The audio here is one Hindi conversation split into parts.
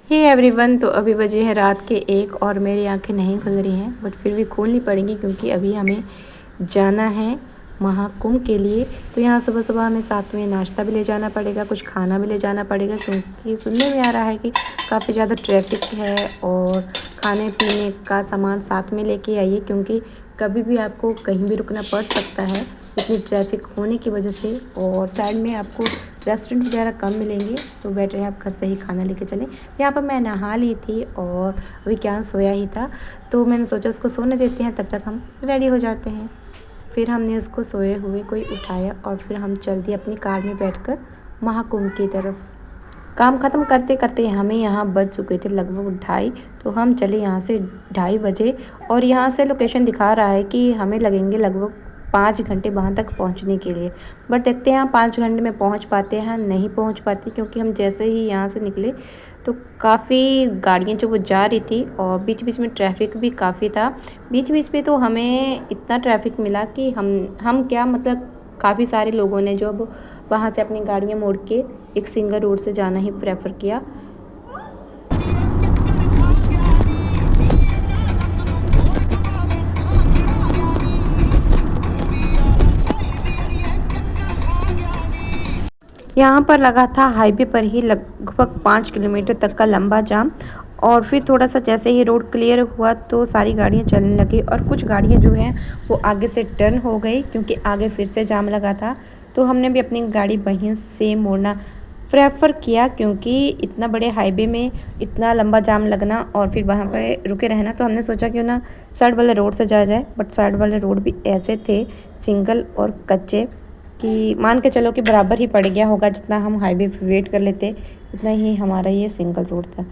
हे एवरीवन, तो अभी बजे हैं रात के 1 और मेरी आंखें नहीं खुल रही हैं, बट फिर भी खोलनी पड़ेंगी क्योंकि अभी हमें जाना है महाकुंभ के लिए। तो यहाँ सुबह सुबह हमें साथ में नाश्ता भी ले जाना पड़ेगा, कुछ खाना भी ले जाना पड़ेगा क्योंकि सुनने में आ रहा है कि काफ़ी ज़्यादा ट्रैफिक है। और खाने पीने का सामान साथ में लेके आइए क्योंकि कभी भी आपको कहीं भी रुकना पड़ सकता है इतनी ट्रैफिक होने की वजह से। और साइड में आपको रेस्टोरेंट वगैरह कम मिलेंगे, तो बेटर है आप घर से ही खाना लेके चलें। यहाँ पर मैं नहा ली थी और अभी क्या सोया ही था, तो मैंने सोचा उसको सोने देते हैं, तब तक हम रेडी हो जाते हैं। फिर हमने उसको सोए हुए कोई उठाया और फिर हम चल दिए अपनी कार में बैठकर महाकुंभ की तरफ। काम ख़त्म करते करते हमें यहाँ बज चुके थे लगभग 2:30, तो हम चले यहाँ से 2:30 बजे। और यहाँ से लोकेशन दिखा रहा है कि हमें लगेंगे लगभग 5 घंटे वहाँ तक पहुँचने के लिए। बट देखते हैं हम 5 घंटे में पहुँच पाते हैं नहीं पहुँच पाते, क्योंकि हम जैसे ही यहाँ से निकले तो काफ़ी गाड़ियाँ जो वो जा रही थी और बीच बीच में ट्रैफिक भी काफ़ी था। बीच बीच में तो हमें इतना ट्रैफिक मिला कि हम क्या मतलब काफ़ी सारे लोगों ने जो अब वहाँ से अपनी गाड़ियाँ मोड़ के एक सिंगल रोड से जाना ही प्रेफर किया। यहाँ पर लगा था हाईवे पर ही लगभग 5 किलोमीटर तक का लंबा जाम। और फिर थोड़ा सा जैसे ही रोड क्लियर हुआ तो सारी गाड़ियाँ चलने लगी और कुछ गाड़ियाँ जो हैं वो आगे से टर्न हो गई क्योंकि आगे फिर से जाम लगा था। तो हमने भी अपनी गाड़ी वहीं से मोड़ना प्रेफर किया क्योंकि इतना बड़े हाईवे में इतना लंबा जाम लगना और फिर वहाँ पे रुके रहना, तो हमने सोचा क्यों ना साइड वाले रोड से जाया जाए। बट साइड वाले रोड भी ऐसे थे सिंगल और कच्चे कि मान के चलो कि बराबर ही पड़ गया होगा, जितना हम हाईवे पे वेट कर लेते उतना ही हमारा ये सिंगल रोड था।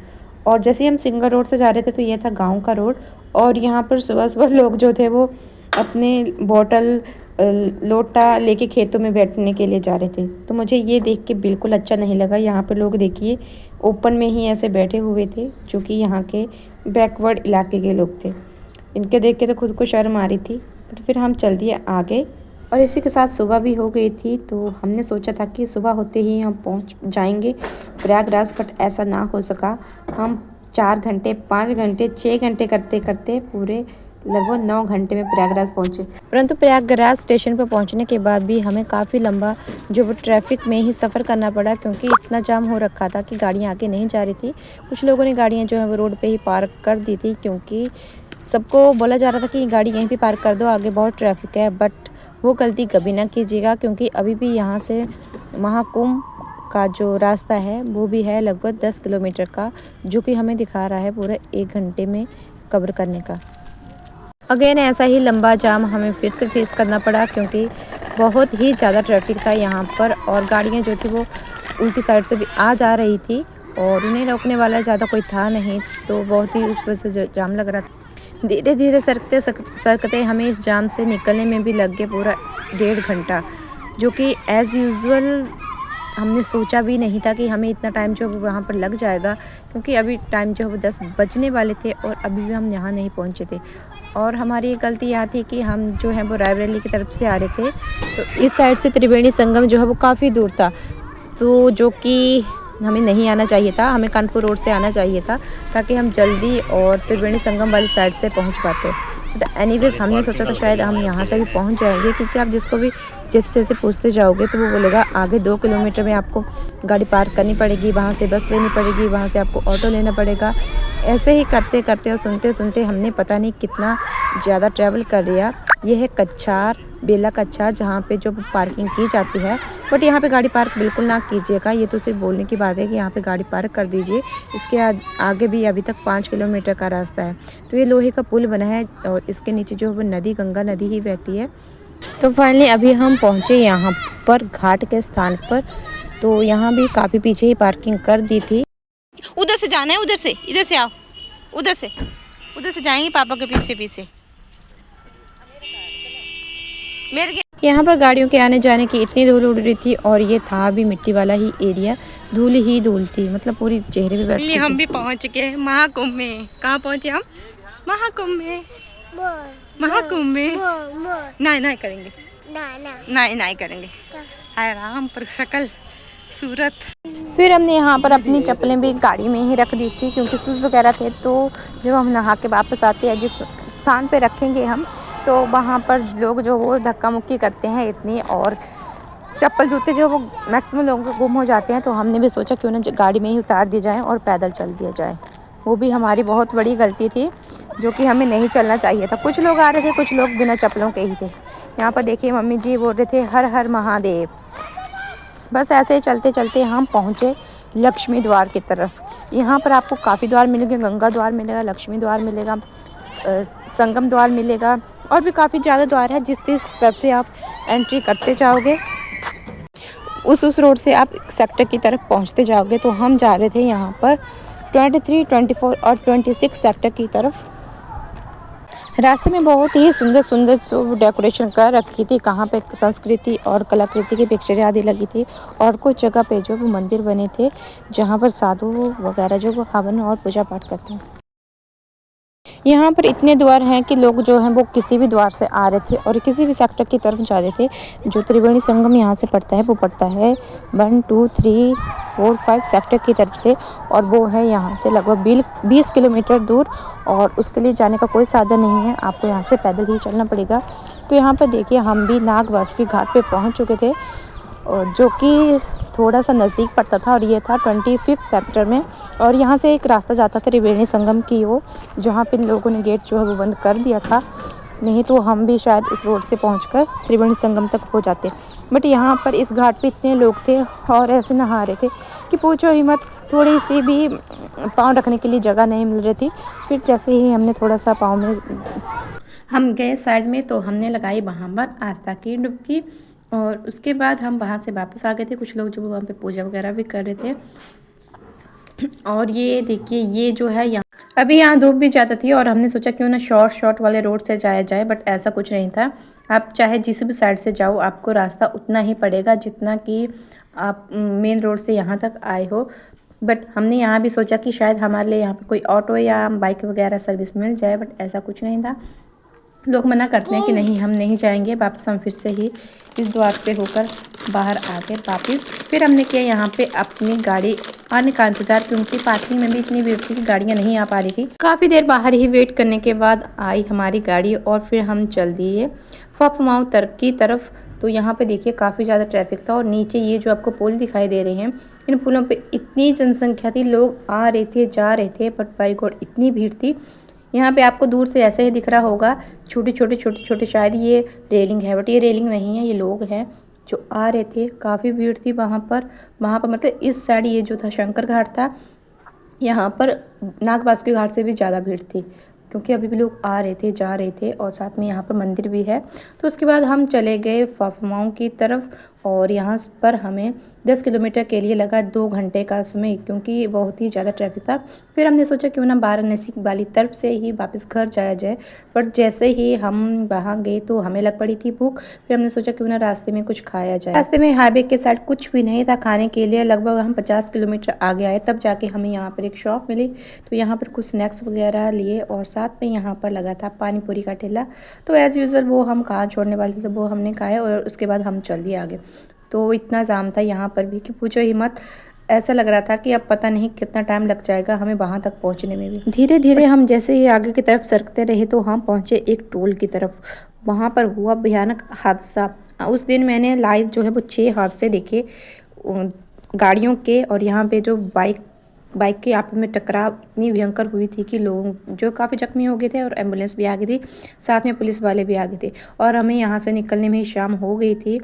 और जैसे ही हम सिंगल रोड से जा रहे थे तो ये था गांव का रोड। और यहाँ पर सुबह सुबह लोग जो थे वो अपने बोतल लोटा लेके खेतों में बैठने के लिए जा रहे थे, तो मुझे ये देख के बिल्कुल अच्छा नहीं लगा। यहाँ पे लोग देखिए ओपन में ही ऐसे बैठे हुए थे जो कि यहाँ के बैकवर्ड इलाके के लोग थे। इनके देख के तो खुद को शर्म आ रही थी। बट फिर हम चल दिए आगे और इसी के साथ सुबह भी हो गई थी, तो हमने सोचा था कि सुबह होते ही हम पहुंच जाएंगे प्रयागराज, बट ऐसा ना हो सका। हम 4 घंटे 5 घंटे 6 घंटे करते करते पूरे लगभग 9 घंटे में प्रयागराज पहुंचे। परंतु प्रयागराज स्टेशन पर पहुंचने के बाद भी हमें काफ़ी लंबा जो वो ट्रैफिक में ही सफ़र करना पड़ा क्योंकि इतना जाम हो रखा था कि गाड़ियाँ आगे नहीं जा रही थी। कुछ लोगों ने गाड़ियाँ जो है वो रोड पे ही पार्क कर दी थी क्योंकि सबको बोला जा रहा था कि गाड़ी यहीं पे पार्क कर दो, आगे बहुत ट्रैफिक है। बट वो गलती कभी ना कीजिएगा क्योंकि अभी भी यहाँ से महाकुंभ का जो रास्ता है वो भी है लगभग 10 किलोमीटर का, जो कि हमें दिखा रहा है पूरे 1 घंटे में कवर करने का। अगेन ऐसा ही लंबा जाम हमें फिर से फेस करना पड़ा क्योंकि बहुत ही ज़्यादा ट्रैफिक था यहाँ पर और गाड़ियाँ जो थी वो उल्टी साइड से भी आ जा रही थी और उन्हें रोकने वाला ज़्यादा कोई था नहीं, तो बहुत ही उस वजह से जाम लग रहा था। धीरे धीरे सरकते हमें इस जाम से निकलने में भी लग गया पूरा 1.5 घंटा, जो कि एज़ यूजुअल हमने सोचा भी नहीं था कि हमें इतना टाइम जो है वहाँ पर लग जाएगा, क्योंकि अभी टाइम जो है वो 10 बजने वाले थे और अभी भी हम यहाँ नहीं पहुँचे थे। और हमारी एक गलती यह थी कि हम जो है वो रायबरेली की तरफ से आ रहे थे, तो इस साइड से त्रिवेणी संगम जो है वो काफ़ी दूर था, तो जो कि हमें नहीं आना चाहिए था। हमें कानपुर रोड से आना चाहिए था ताकि हम जल्दी और त्रिवेणी संगम वाली साइड से पहुंच पाते। बट एनीवेज हमने सोचा था शायद हम यहाँ से भी पहुंच जाएंगे, क्योंकि आप जिसको भी जैसे जैसे पूछते जाओगे तो वो बोलेगा आगे 2 किलोमीटर में आपको गाड़ी पार्क करनी पड़ेगी, वहाँ से बस लेनी पड़ेगी, वहाँ से आपको ऑटो लेना पड़ेगा। ऐसे ही करते करते और सुनते सुनते हमने पता नहीं कितना ज़्यादा ट्रैवल कर लिया। ये है कच्छार, बेला कच्छार, जहाँ पे जो पार्किंग की जाती है। बट यहाँ पे गाड़ी पार्क बिल्कुल ना कीजिएगा, ये तो सिर्फ बोलने की बात है कि यहाँ पे गाड़ी पार्क कर दीजिए। इसके आगे भी अभी तक 5 किलोमीटर का रास्ता है। तो ये लोहे का पुल बना है और इसके नीचे जो वो नदी, गंगा नदी ही बहती है। तो फाइनली अभी हम पहुँचे यहाँ पर घाट के स्थान पर, तो यहाँ भी काफ़ी पीछे ही पार्किंग कर दी थी। उधर से जाना है, उधर से, इधर से आओ, उधर से जाएंगे पापा के पीछे पीछे। यहाँ पर गाड़ियों के आने जाने की इतनी धूल उड़ रही थी और ये था भी मिट्टी वाला ही एरिया, धूल ही धूल थी, मतलब पूरी चेहरे पे बैठी। हम भी पहुँच गए महाकुंभ में। कहाँ पहुँचे हम? महाकुंभ में। महाकुंभ में नहीं करेंगे, नहीं करेंगे। हाय राम पर शकल सूरत। फिर हमने यहाँ पर अपनी चप्पलें भी गाड़ी में ही रख दी थी क्योंकि शूज़ वगैरह थे, तो जब हम नहा के वापस आते हैं जिस स्थान पे रखेंगे हम, तो वहाँ पर लोग जो वो धक्का मुक्की करते हैं इतनी, और चप्पल जूते जो वो मैक्सिमम लोगों को गुम हो जाते हैं। तो हमने भी सोचा क्यों ना गाड़ी में ही उतार दिया जाए और पैदल चल दिया जाए। वो भी हमारी बहुत बड़ी गलती थी जो कि हमें नहीं चलना चाहिए था। कुछ लोग आ रहे थे, कुछ लोग बिना चप्पलों के ही थे। यहाँ पर देखिए मम्मी जी बोल रहे थे हर हर महादेव। बस ऐसे ही चलते चलते हम पहुँचे लक्ष्मी द्वार की तरफ। यहाँ पर आपको काफ़ी द्वार मिलेंगे, गंगा द्वार मिलेगा, लक्ष्मी द्वार मिलेगा, संगम द्वार मिलेगा, और भी काफ़ी ज़्यादा द्वार है। जिस तरफ से आप एंट्री करते जाओगे उस रोड से आप सेक्टर की तरफ पहुँचते जाओगे। तो हम जा रहे थे यहाँ पर 23, 24 और 26 सेक्टर की तरफ। रास्ते में बहुत ही सुंदर सुंदर सो डेकोरेशन कर रखी थी, कहाँ पे संस्कृति और कलाकृति की पिक्चरें आदि लगी थी, और कुछ जगह पे जो वो मंदिर बने थे जहाँ पर साधु वगैरह जो वो हवन और पूजा पाठ करते हैं। यहाँ पर इतने द्वार हैं कि लोग जो हैं वो किसी भी द्वार से आ रहे थे और किसी भी सेक्टर की तरफ जा रहे थे। जो त्रिवेणी संगम यहाँ से पड़ता है वो पड़ता है 1, 2, 3, 4, 5 सेक्टर की तरफ से, और वो है यहाँ से लगभग 20 किलोमीटर दूर, और उसके लिए जाने का कोई साधन नहीं है, आपको यहाँ से पैदल ही चलना पड़ेगा। तो यहाँ पर देखिए हम भी नाग बासुकी घाट पर पहुँच चुके थे, जो कि थोड़ा सा नज़दीक पड़ता था, और ये था 25 सेक्टर में। और यहाँ से एक रास्ता जाता था त्रिवेणी संगम की ओर, जहाँ पे लोगों ने गेट जो है वो बंद कर दिया था, नहीं तो हम भी शायद उस रोड से पहुंचकर त्रिवेणी संगम तक हो जाते। बट यहाँ पर इस घाट पे इतने लोग थे और ऐसे नहा रहे थे कि पूछो ही मत, थोड़ी सी भी पाँव रखने के लिए जगह नहीं मिल रही थी। फिर जैसे ही हमने थोड़ा सा पाँव में हम गए साइड में, तो हमने लगाई वहाँ पर आस्था की डुबकी, और उसके बाद हम वहाँ से वापस आ गए थे। कुछ लोग जो वहाँ पे पूजा वगैरह भी कर रहे थे। और ये देखिए ये जो है यहाँ, अभी यहाँ धूप भी ज़्यादा थी और हमने सोचा क्यों ना शॉर्ट वाले रोड से जाया जाए, बट ऐसा कुछ नहीं था। आप चाहे जिस भी साइड से जाओ आपको रास्ता उतना ही पड़ेगा जितना कि आप मेन रोड से यहाँ तक आए हो। बट हमने यहाँ भी सोचा कि शायद हमारे लिए यहाँ पे कोई ऑटो या बाइक वगैरह सर्विस मिल जाए, बट ऐसा कुछ नहीं था। लोग मना करते हैं कि नहीं हम नहीं जाएंगे। वापस हम फिर से ही इस द्वार से होकर बाहर आ गए वापस। फिर हमने किया यहाँ पे अपनी गाड़ी आने का इंतज़ार, क्योंकि पार्किंग में भी इतनी भीड़ थी कि गाड़ियाँ नहीं आ पा रही थी। काफ़ी देर बाहर ही वेट करने के बाद आई हमारी गाड़ी और फिर हम चल दिए फफमाऊ की तरफ। तो यहाँ पे देखिए काफ़ी ज़्यादा ट्रैफिक था, और नीचे ये जो आपको पुल दिखाई दे रहे हैं, इन पुलों पे इतनी जनसंख्या थी, लोग आ रहे थे जा रहे थे, बट बाई गॉड इतनी भीड़ थी। यहाँ पे आपको दूर से ऐसे ही दिख रहा होगा छोटे छोटे शायद ये रेलिंग है, बट ये रेलिंग नहीं है, ये लोग हैं जो आ रहे थे। काफ़ी भीड़ थी वहाँ पर मतलब इस साइड ये जो था शंकर घाट था, यहाँ पर नाग बासुकी घाट से भी ज़्यादा भीड़ थी, क्योंकि अभी भी लोग आ रहे थे जा रहे थे, और साथ में यहाँ पर मंदिर भी है। तो उसके बाद हम चले गए फफमाऊ की तरफ, और यहाँ पर हमें 10 किलोमीटर के लिए लगा 2 घंटे का समय, क्योंकि बहुत ही ज़्यादा ट्रैफिक था। फिर हमने सोचा क्यों ना वाराणसी वाली तरफ से ही वापस घर जाया जाए, बट जैसे ही हम वहाँ गए तो हमें लग पड़ी थी भूख। फिर हमने सोचा क्यों ना रास्ते में कुछ खाया जाए। रास्ते में हाईवे के साइड कुछ भी नहीं था खाने के लिए। लगभग हम 50 किलोमीटर आगे आए, तब जाके हमें यहाँ पर एक शॉप मिली। तो यहाँ पर कुछ स्नैक्स वगैरह लिए, और साथ में यहाँ पर लगा था पानी पूरी का ठेला। तो एज़ यूजुअल वो हम कहाँ छोड़ने वाले थे, वो हमने खाए, और उसके बाद हम चल दिए आगे। तो इतना जाम था यहाँ पर भी कि पूछो ही मत। ऐसा लग रहा था कि अब पता नहीं कितना टाइम लग जाएगा हमें वहाँ तक पहुँचने में भी। धीरे धीरे हम जैसे ही आगे की तरफ सरकते रहे तो हम पहुँचे एक टोल की तरफ। वहाँ पर हुआ भयानक हादसा। उस दिन मैंने लाइव जो है वो 6 हादसे देखे गाड़ियों के, और यहाँ पे जो बाइक के आपस में टकराव इतनी भयंकर हुई थी कि लोग जो काफ़ी जख्मी हो गए थे, और एम्बुलेंस भी आ गई थी, साथ में पुलिस वाले भी आ गए थे, और हमें यहाँ से निकलने में ही शाम हो गई थी।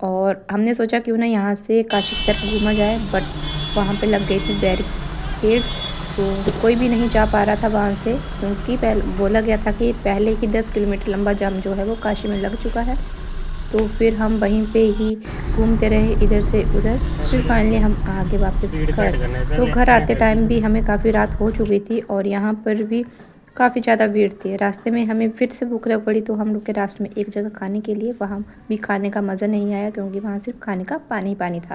और हमने सोचा क्यों ना यहाँ से काशी की तरफ घूमा जाए, बट वहाँ पे लग गई थी बैरिकेड्स, तो कोई भी नहीं जा पा रहा था वहाँ से, क्योंकि बोला गया था कि पहले ही 10 किलोमीटर लंबा जाम जो है वो काशी में लग चुका है। तो फिर हम वहीं पे ही घूमते रहे इधर से उधर। फिर फाइनली हम आगे वापस घर। तो घर आते टाइम भी हमें काफ़ी रात हो चुकी थी, और यहाँ पर भी काफ़ी ज़्यादा भीड़ थी। रास्ते में हमें फिर से भूख लग पड़ी, तो हम लोग के रास्ते में एक जगह खाने के लिए, वहाँ भी खाने का मज़ा नहीं आया, क्योंकि वहाँ सिर्फ खाने का पानी था।